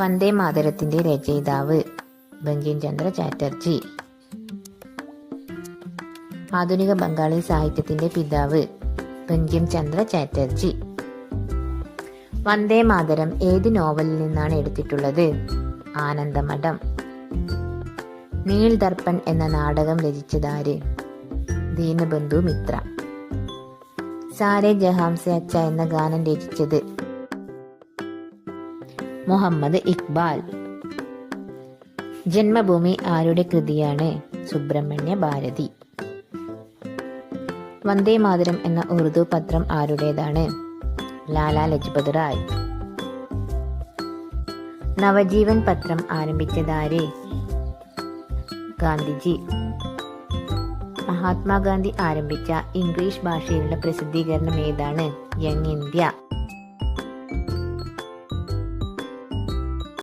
വന്ദേ മാതരത്തിന്റെ രചയിതാവ് ബങ്കിം ചന്ദ്ര ചാറ്റർജി. ആധുനിക ബംഗാളി സാഹിത്യത്തിന്റെ പിതാവ് ബങ്കിം ചന്ദ്ര ചാറ്റർജി. വന്ദേ മാതരം ഏത് നോവലിൽ നിന്നാണ് എടുത്തിട്ടുള്ളത്? ആനന്ദമഠം. നീൽ ദർപ്പൺ എന്ന നാടകം രചിച്ചതാര്? ദീനബന്ധു മിത്ര. സാരേ ജഹാം സെ അച്ച എന്ന ഗാനം രചിച്ചത് മുഹമ്മദ് ഇക്ബാൽ. ജന്മഭൂമി ആരുടെ കൃതിയാണ്? സുബ്രഹ്മണ്യ ഭാരതി. വന്ദേ മാതരം എന്ന ഉറുദു പത്രം ആരുടേതാണ്? ലാലാ ലജ്പത് റായ്. നവജീവൻ പത്രം ആരംഭിച്ചതാര്? ഗാന്ധിജി. മഹാത്മാഗാന്ധി ആരംഭിച്ച ഇംഗ്ലീഷ് ഭാഷയിലുള്ള പ്രസിദ്ധീകരണം ഏതാണ്? Young India.